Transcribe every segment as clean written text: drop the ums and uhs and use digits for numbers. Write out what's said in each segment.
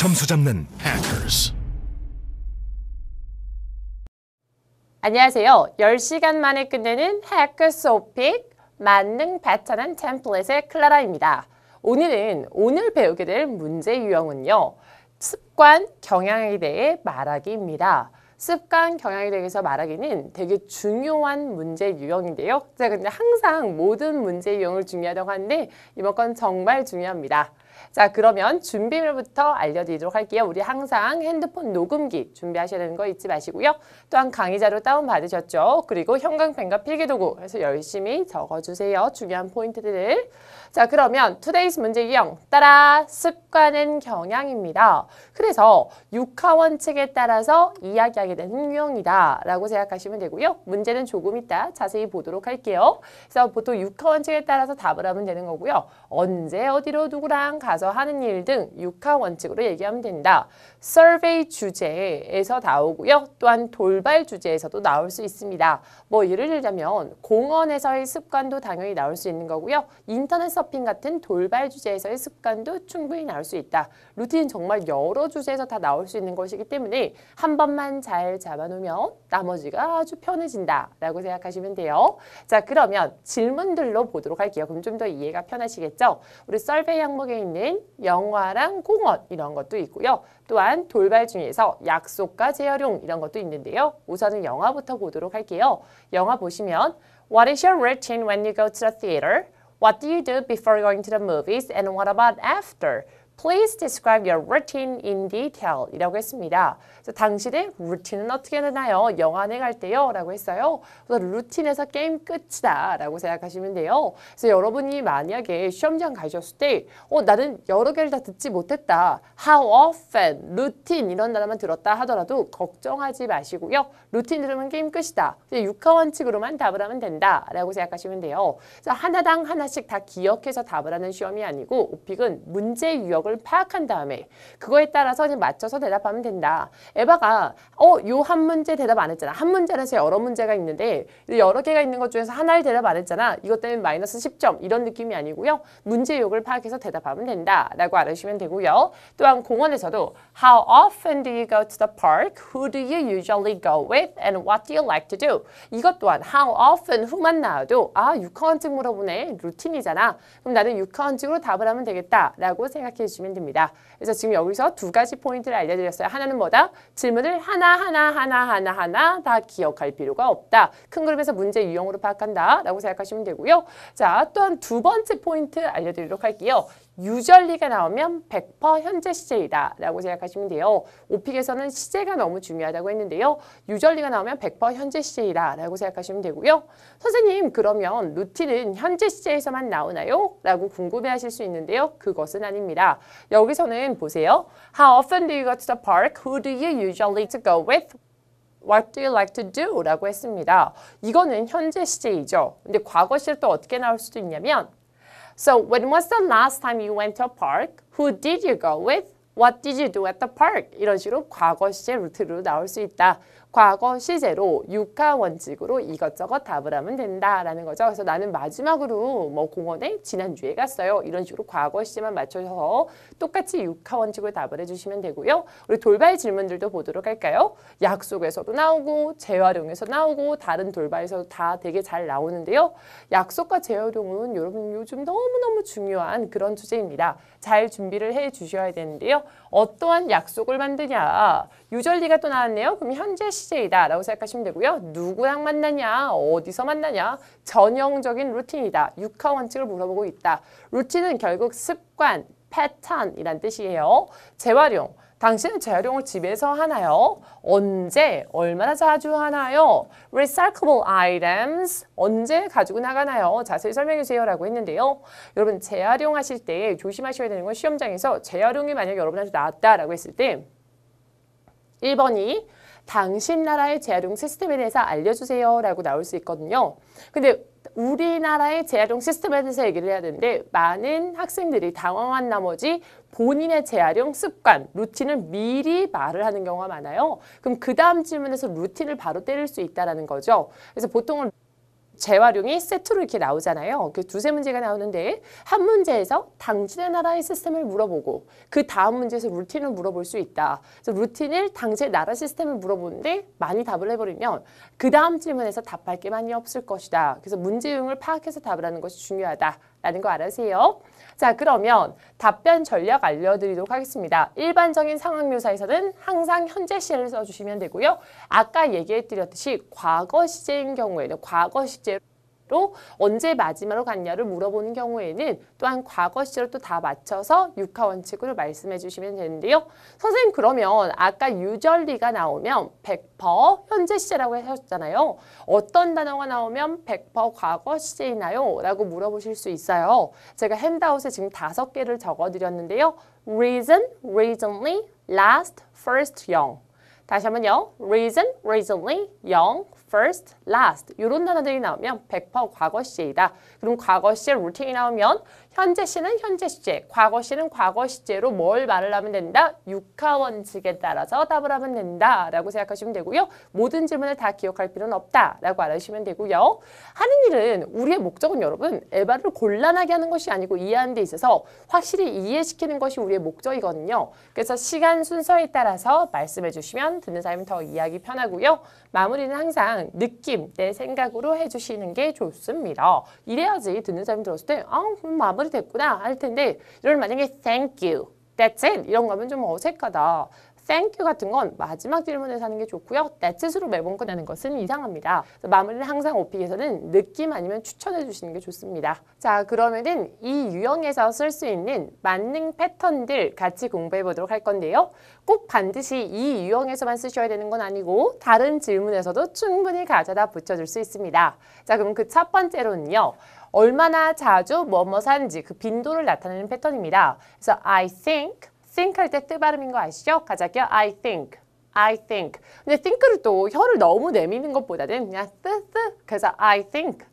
점수 잡는 Hackers. 안녕하세요. 10시간 만에 끝내는 Hackers Topic 만능 패턴 템플릿의 클라라입니다. 오늘은 오늘 배우게 될 문제 유형은요. 습관, 경향에 대해 말하기입니다. 습관, 경향에 대해서 말하기는 되게 중요한 문제 유형인데요. 제가 근데 항상 모든 문제 유형을 중요하다고 하는데 이번 건 정말 중요합니다. 자, 그러면 준비물부터 알려드리도록 할게요. 우리 항상 핸드폰 녹음기 준비하셔야 되는 거 잊지 마시고요. 또한 강의 자료 다운받으셨죠? 그리고 형광펜과 필기도구 해서 열심히 적어주세요. 중요한 포인트들을. 자, 그러면 today's 문제 유형 따라 습관은 경향입니다. 그래서 육하 원칙에 따라서 이야기하게 되는 유형이다 라고 생각하시면 되고요. 문제는 조금 이따 자세히 보도록 할게요. 그래서 보통 육하 원칙에 따라서 답을 하면 되는 거고요. 언제 어디로 누구랑 가서 하는 일 등 육하 원칙으로 얘기하면 된다. 서베이 주제에서 나오고요. 또한 돌발 주제에서도 나올 수 있습니다. 뭐 예를 들자면 공원에서의 습관도 당연히 나올 수 있는 거고요. 인터넷 서핑 같은 돌발 주제에서의 습관도 충분히 나올 수 있다. 루틴은 정말 여러 주제에서 다 나올 수 있는 것이기 때문에 한 번만 잘 잡아놓으면 나머지가 아주 편해진다 라고 생각하시면 돼요. 자, 그러면 질문들로 보도록 할게요. 그럼 좀 더 이해가 편하시겠죠? 우리 서베이 항목에 있는 영화랑 공원 이런 것도 있고요. 또한 돌발 중에서 약속과 재활용 이런 것도 있는데요. 우선은 영화부터 보도록 할게요. 영화 보시면 What is your routine when you go to the theater? What do you do before going to the movies? And what about after? Please describe your routine in detail 이라고 했습니다. 그래서 당신의 루틴은 어떻게 되나요? 영화관에 갈 때요? 라고 했어요. 그래서 루틴에서 게임 끝이다 라고 생각하시면 돼요. 그래서 여러분이 만약에 시험장 가셨을 때 나는 여러 개를 다 듣지 못했다. How often, 루틴 이런 단어만 들었다 하더라도 걱정하지 마시고요. 루틴 들으면 게임 끝이다. 육하 원칙으로만 답을 하면 된다 라고 생각하시면 돼요. 그래서 하나당 하나씩 다 기억해서 답을 하는 시험이 아니고 오픽은 문제 유형 을 파악한 다음에 그거에 따라서 그냥 맞춰서 대답하면 된다. 에바가 요 한 문제 대답 안 했잖아. 한 문제에서 여러 문제가 있는데 여러 개가 있는 것 중에서 하나를 대답 안 했잖아. 이것 때문에 마이너스 10점 이런 느낌이 아니고요. 문제 유형을 파악해서 대답하면 된다 라고 알으시면 되고요. 또한 공원에서도 How often do you go to the park? Who do you usually go with? And what do you like to do? 이것 또한 How often 후만 나와도 육하 원칙 물어보네. 루틴이잖아. 그럼 나는 육하 원칙으로 답을 하면 되겠다 라고 생각해 주시면 됩니다. 그래서 지금 여기서 두 가지 포인트를 알려드렸어요. 하나는 뭐다? 질문을 하나 다 기억할 필요가 없다. 큰 그룹에서 문제 유형으로 파악한다 라고 생각하시면 되고요. 자, 또한 두 번째 포인트 알려드리도록 할게요. 유절리가 나오면 100% 현재 시제이다 라고 생각하시면 돼요. 오픽에서는 시제가 너무 중요하다고 했는데요. 유절리가 나오면 100% 현재 시제이다 라고 생각하시면 되고요. 선생님, 그러면 루틴은 현재 시제에서만 나오나요? 라고 궁금해하실 수 있는데요. 그것은 아닙니다. 여기서는 보세요. How often do you go to the park? Who do you usually go with? What do you like to do? 라고 했습니다. 이거는 현재 시제이죠. 근데 과거 시제 또 어떻게 나올 수도 있냐면 So, when was the last time you went to a park? Who did you go with? What did you do at the park? 이런 식으로 과거 시제 루트로 나올 수 있다. 과거 시제로 육하 원칙으로 이것저것 답을 하면 된다라는 거죠. 그래서 나는 마지막으로 뭐 공원에 지난주에 갔어요. 이런 식으로 과거 시제만 맞춰서 똑같이 육하 원칙으로 답을 해주시면 되고요. 우리 돌발 질문들도 보도록 할까요? 약속에서도 나오고 재활용에서 나오고 다른 돌발에서도 다 되게 잘 나오는데요. 약속과 재활용은 여러분 요즘 너무너무 중요한 그런 주제입니다. 잘 준비를 해 주셔야 되는데요. 어떠한 약속을 만드냐? 유절리가 또 나왔네요. 그럼 현재 시제이다 라고 생각하시면 되고요. 누구랑 만나냐? 어디서 만나냐? 전형적인 루틴이다. 육하 원칙을 물어보고 있다. 루틴은 결국 습관, 패턴이란 뜻이에요. 재활용. 당신은 재활용을 집에서 하나요? 언제? 얼마나 자주 하나요? Recyclable items. 언제 가지고 나가나요? 자세히 설명해 주세요 라고 했는데요. 여러분 재활용하실 때 조심하셔야 되는 건 시험장에서 재활용이 만약 여러분한테 나왔다라고 했을 때 1번이 당신 나라의 재활용 시스템에 대해서 알려주세요 라고 나올 수 있거든요. 근데 우리나라의 재활용 시스템에 대해서 얘기를 해야 되는데 많은 학생들이 당황한 나머지 본인의 재활용 습관, 루틴을 미리 말을 하는 경우가 많아요. 그럼 그 다음 질문에서 루틴을 바로 때릴 수 있다는 거죠. 그래서 보통은 재활용이 세트로 이렇게 나오잖아요. 그 두세 문제가 나오는데 한 문제에서 당신의 나라의 시스템을 물어보고 그 다음 문제에서 루틴을 물어볼 수 있다. 그래서 루틴을 당신의 나라 시스템을 물어보는데 많이 답을 해버리면 그 다음 질문에서 답할 게 많이 없을 것이다. 그래서 문제 유형을 파악해서 답을 하는 것이 중요하다라는 거 알아세요. 자, 그러면 답변 전략 알려드리도록 하겠습니다. 일반적인 상황 묘사에서는 항상 현재 시제를 써주시면 되고요. 아까 얘기해드렸듯이 과거 시제인 경우에는 과거 시제로 언제 마지막으로 갔냐를 물어보는 경우에는 또한 과거 시제로 또 다 맞춰서 육하 원칙으로 말씀해 주시면 되는데요. 선생님 그러면 아까 usually가 나오면 100% 현재 시제라고 하셨잖아요. 어떤 단어가 나오면 100% 과거 시제이나요? 라고 물어보실 수 있어요. 제가 핸드아웃에 지금 5개를 적어드렸는데요. reason, recently, last, first, young. 다시 한번요. reason, recently, young, first, last 이런 단어들이 나오면 100% 과거 시제이다. 그럼 과거 시제 루틴이 나오면 현재 시는 현재 시제, 과거 시는 과거 시제로 뭘 말을 하면 된다? 육하 원칙에 따라서 답을 하면 된다라고 생각하시면 되고요. 모든 질문을 다 기억할 필요는 없다라고 알아주시면 되고요. 하는 일은 우리의 목적은 여러분 에바를 곤란하게 하는 것이 아니고 이해하는 데 있어서 확실히 이해시키는 것이 우리의 목적이거든요. 그래서 시간 순서에 따라서 말씀해 주시면 듣는 사람이 더 이해하기 편하고요. 마무리는 항상 느낌, 내 생각으로 해주시는 게 좋습니다. 이래야지 듣는 사람이 들었을 때 마무리 됐구나 할 텐데 이런 만약에 thank you, that's it 이런 거 하면 좀 어색하다. thank you 같은 건 마지막 질문에서 하는 게 좋고요. that's it으로 매번 끝내는 것은 이상합니다. 그래서 마무리는 항상 오픽에서는 느낌 아니면 추천해 주시는 게 좋습니다. 자, 그러면은 이 유형에서 쓸 수 있는 만능 패턴들 같이 공부해 보도록 할 건데요. 꼭 반드시 이 유형에서만 쓰셔야 되는 건 아니고 다른 질문에서도 충분히 가져다 붙여줄 수 있습니다. 자, 그럼 그 첫 번째로는요. 얼마나 자주 뭐뭐 하는지 그 빈도를 나타내는 패턴입니다. 그래서 I think 할 때 뜨 발음인 거 아시죠? 가자 할게요. I think. 근데 think를 또 혀를 너무 내미는 것보다는 그냥 뜨. 그래서 I think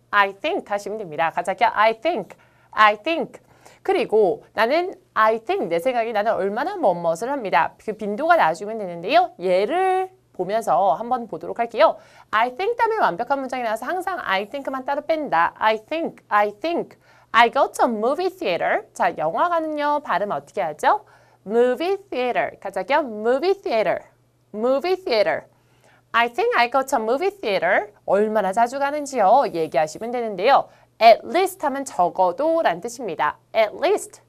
하시면 됩니다. 가자 할게요. I think. 그리고 나는 I think 내 생각이 나는 얼마나 뭐뭇을 합니다. 그 빈도가 나와주면 되는데요. 얘를 보면서 한번 보도록 할게요. I think 다음에 완벽한 문장이 나와서 항상 I think만 따로 뺀다. I think. I go to a movie theater. 자, 영화관은요. 발음 어떻게 하죠? movie theater. 가자기요. movie theater. I think I go to a movie theater. 얼마나 자주 가는지요. 얘기하시면 되는데요. at least 하면 적어도 란 뜻입니다. at least.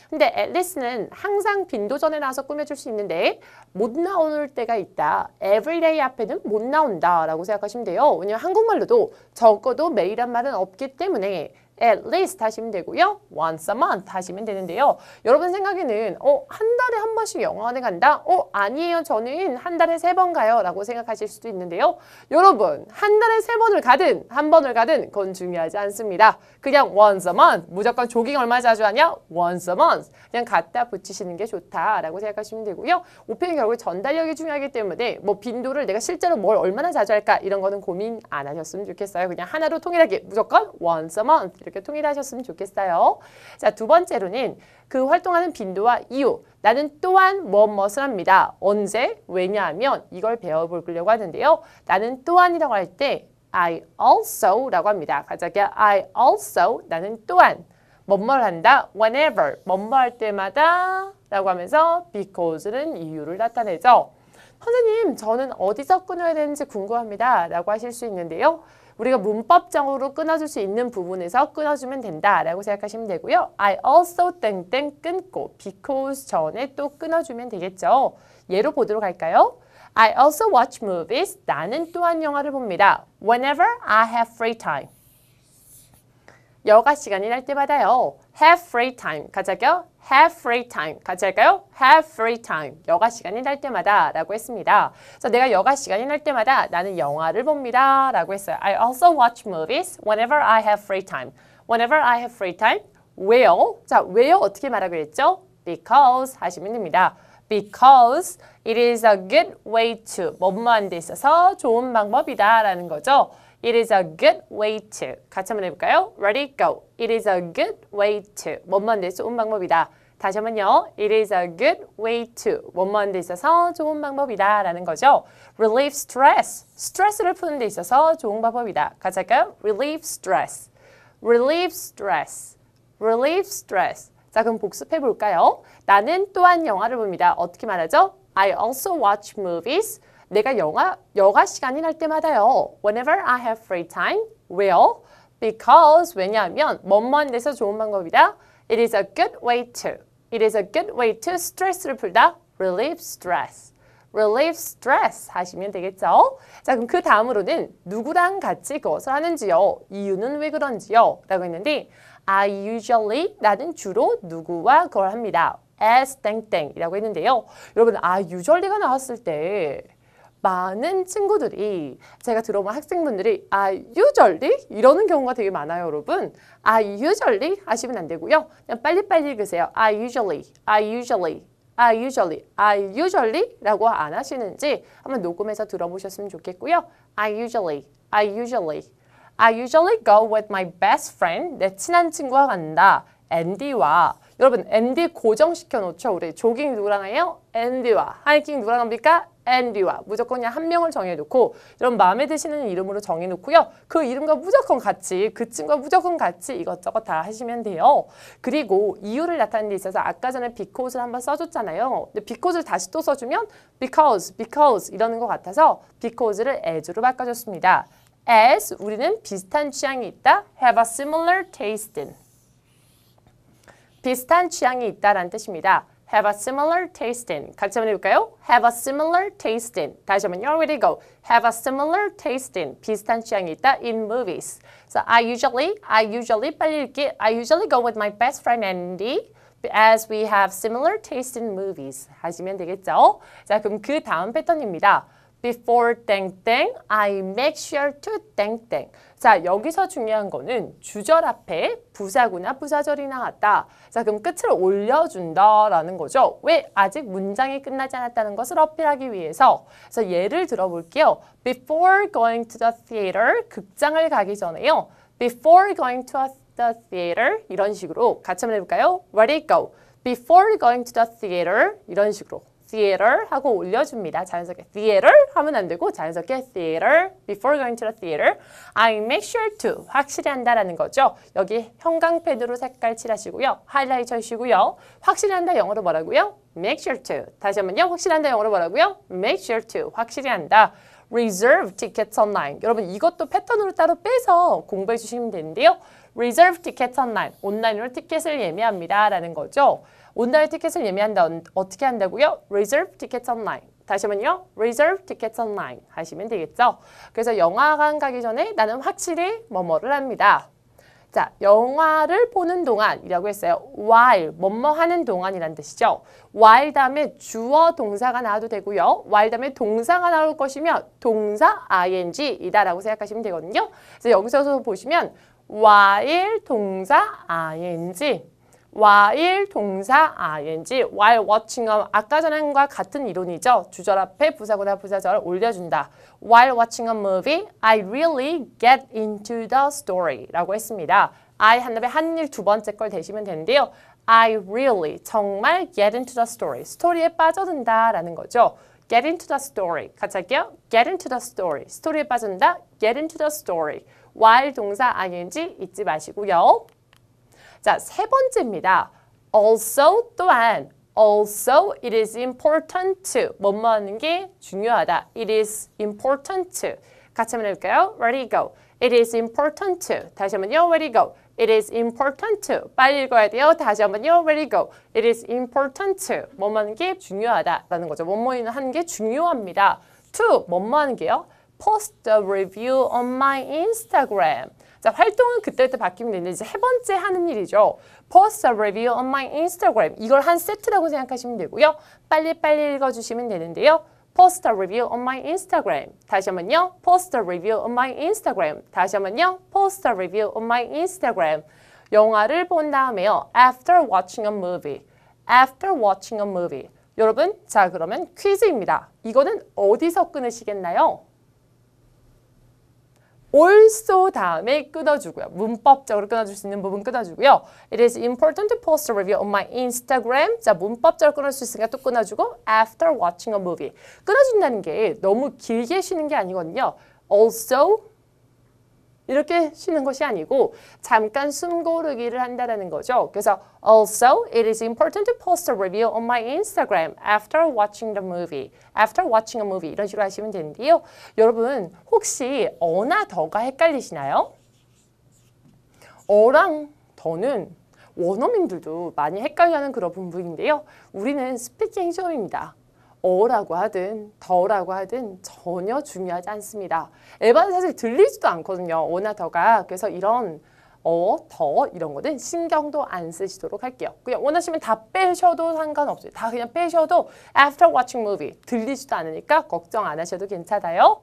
근데 at least는 항상 빈도 전에 나와서 꾸며줄 수 있는데 못 나올 때가 있다. everyday 앞에는 못 나온다 라고 생각하시면 돼요. 왜냐면 한국말로도 적어도 매일한 말은 없기 때문에 at least 하시면 되고요. once a month 하시면 되는데요. 여러분 생각에는 한 달에 한 번씩 영화관에 간다? 아니에요. 저는 한 달에 3번 가요. 라고 생각하실 수도 있는데요. 여러분 한 달에 3번을 가든 한 번을 가든 그건 중요하지 않습니다. 그냥 once a month. 무조건 조깅 얼마 자주 하냐? once a month. 그냥 갖다 붙이시는 게 좋다라고 생각하시면 되고요. 오펜은 결국 전달력이 중요하기 때문에 뭐 빈도를 내가 실제로 뭘 얼마나 자주 할까? 이런 거는 고민 안 하셨으면 좋겠어요. 그냥 하나로 통일하게 무조건 once a month. 이렇게 통일하셨으면 좋겠어요. 자, 두 번째로는 그 활동하는 빈도와 이유. 나는 또한 무엇을 합니다. 언제? 왜냐하면 이걸 배워보려고 하는데요. 나는 또한이라고 할 때 I also 라고 합니다. 가자기야 I also 나는 또한 뭐뭘 한다? whenever 뭐뭐 할 때마다 라고 하면서 because는 이유를 나타내죠. 선생님 저는 어디서 끊어야 되는지 궁금합니다. 라고 하실 수 있는데요. 우리가 문법적으로 끊어줄 수 있는 부분에서 끊어주면 된다라고 생각하시면 되고요. I also 땡땡 끊고 because 전에 또 끊어주면 되겠죠. 예로 보도록 할까요? I also watch movies. 나는 또한 영화를 봅니다. Whenever I have free time. 여가 시간이 날 때마다요. Have free time. 같이 할게요. Have free time. 같이 할까요? Have free time. 여가 시간이 날 때마다 라고 했습니다. 그래서 내가 여가 시간이 날 때마다 나는 영화를 봅니다 라고 했어요. I also watch movies whenever I have free time. Whenever I have free time. Where? 자, where 어떻게 말하기로 했죠? Because 하시면 됩니다. Because it is a good way to 뭐뭐한 데 있어서 좋은 방법이다 라는 거죠. It is a good way to. 같이 한번 해볼까요? Ready, go. It is a good way to. 뭐뭐한 데 좋은 방법이다. 다시 한번요. It is a good way to. 뭐뭐 하는 데 있어서 좋은 방법이다 라는 거죠. Relieve stress. 스트레스를 푸는 데 있어서 좋은 방법이다. 같이 할까요? Relieve stress. Relieve stress. Relieve stress. 자, 그럼 복습해 볼까요? 나는 또한 영화를 봅니다. 어떻게 말하죠? I also watch movies. 내가 여가 시간이 날 때마다요. Whenever I have free time. 왜요? Because 왜냐하면 뭐뭐 하는 데서 좋은 방법이다. It is a good way to. It is a good way to 스트레스를 풀다. Relieve stress. Relieve stress 하시면 되겠죠? 자, 그럼 그 다음으로는 누구랑 같이 그것을 하는지요? 이유는 왜 그런지요? 라고 했는데 I usually 나는 주로 누구와 그걸 합니다. as 땡땡이라고 했는데요. 여러분 usually가 나왔을 때 많은 친구들이 제가 들어본 학생분들이 usually 이러는 경우가 되게 많아요, 여러분. usually 하시면 안 되고요. 그냥 빨리빨리 읽으세요. usually 라고 안 하시는지 한번 녹음해서 들어보셨으면 좋겠고요. I usually go with my best friend. 내 친한 친구와 간다. 앤디와. 여러분, 앤디 고정시켜 놓죠. 우리 조깅 누구랑 해요? 앤디와. 하이킹 누구랑 합니까? 앤디와. 무조건 그냥 한 명을 정해놓고 여러분 마음에 드시는 이름으로 정해놓고요. 그 이름과 무조건 같이, 그 친구와 무조건 같이 이것저것 다 하시면 돼요. 그리고 이유를 나타내는 데 있어서 아까 전에 because를 한번 써줬잖아요. 근데 because를 다시 또 써주면 because 이러는 것 같아서 because를 as로 바꿔줬습니다. as 우리는 비슷한 취향이 있다. have a similar taste in. 비슷한 취향이 있다라는 뜻입니다. Have a similar taste in. 같이 한번 해볼까요? Have a similar taste in. 다시 한번요. Ready, go. Have a similar taste in. 비슷한 취향이 있다. In movies. So I usually 빨리 읽기. I usually go with my best friend Andy as we have similar taste in movies. 하시면 되겠죠? 자, 그럼 그 다음 패턴입니다. Before 땡땡, I make sure to 땡땡. 자, 여기서 중요한 거는 주절 앞에 부사구나 부사절이 나왔다. 자, 그럼 끝을 올려준다라는 거죠. 왜? 아직 문장이 끝나지 않았다는 것을 어필하기 위해서. 그래서 예를 들어볼게요. Before going to the theater, 극장을 가기 전에요. Before going to the theater, 이런 식으로 같이 한번 해볼까요? Ready, go. Before going to the theater, 이런 식으로. theater 하고 올려줍니다. 자연스럽게 theater 하면 안 되고 자연스럽게 theater before going to the theater I make sure to 확실히 한다라는 거죠. 여기 형광펜으로 색깔 칠하시고요. 하이라이트 하시고요. 확실히 한다 영어로 뭐라고요? make sure to. 다시 한번요. 확실히 한다 영어로 뭐라고요? make sure to. 확실히 한다. reserve tickets online. 여러분 이것도 패턴으로 따로 빼서 공부해 주시면 되는데요. reserve tickets online. 온라인으로 티켓을 예매합니다. 라는 거죠. 온라인 티켓을 예매한다. 어떻게 한다고요? reserve tickets online. 다시 한번요. reserve tickets online 하시면 되겠죠. 그래서 영화관 가기 전에 나는 확실히 뭐뭐를 합니다. 자, 영화를 보는 동안이라고 했어요. while, 뭐뭐 하는 동안이란 뜻이죠. while 다음에 주어 동사가 나와도 되고요. while 다음에 동사가 나올 것이면 동사 ing이다라고 생각하시면 되거든요. 그래서 여기서 보시면 while 동사 ing while 동사 ing, while watching a 아까 전과 같은 이론이죠. 주절 앞에 부사구나 부사절을 올려준다. While watching a movie, I really get into the story 라고 했습니다. I 한 다음에 한 일 두 번째 걸 대시면 되는데요. I really, 정말 get into the story, 스토리에 빠져든다 라는 거죠. get into the story, 같이 할게요. get into the story, 스토리에 빠져든다. get into the story, while 동사 ing 잊지 마시고요. 자, 세 번째입니다. also 또한 also it is important to 뭐뭐 하는 게 중요하다. it is important to 같이 한번 해볼까요? ready go. it is important to 다시 한번요. ready go. it is important to 빨리 읽어야 돼요. 다시 한번요. ready go. it is important to 뭐뭐 하는 게 중요하다라는 거죠. 뭐뭐 하는 게 중요합니다. to 뭐뭐 하는 게요? post a review on my Instagram. 자, 활동은 그때그때 바뀌면 되는데 이제 세 번째 하는 일이죠. Post a review on my Instagram. 이걸 한 세트라고 생각하시면 되고요. 빨리빨리 읽어주시면 되는데요. Post a review on my Instagram. 다시 한번요. Post a review on my Instagram. 다시 한번요. Post a review on my Instagram. 영화를 본 다음에요. After watching a movie. After watching a movie. 여러분, 자 그러면 퀴즈입니다. 이거는 어디서 끊으시겠나요? also 다음에 끊어주고요. 문법적으로 끊어줄 수 있는 부분 끊어주고요. It is important to post a review on my Instagram. 자, 문법적으로 끊을 수 있으니까 또 끊어주고 after watching a movie. 끊어준다는 게 너무 길게 쉬는 게 아니거든요. Also 이렇게 쉬는 것이 아니고 잠깐 숨 고르기를 한다는 거죠. 그래서 also it is important to post a review on my Instagram after watching the movie. After watching a movie 이런 식으로 하시면 되는데요. 여러분 혹시 어나 더가 헷갈리시나요? 어랑 더는 원어민들도 많이 헷갈려하는 그런 부분인데요. 우리는 스피킹 시험입니다. 어라고 하든 더라고 하든 전혀 중요하지 않습니다. 에바는 사실 들리지도 않거든요. 어나 더가. 그래서 이런 더 이런 거는 신경도 안 쓰시도록 할게요. 그냥 원하시면 다 빼셔도 상관없어요. 다 그냥 빼셔도 after watching movie 들리지도 않으니까 걱정 안 하셔도 괜찮아요.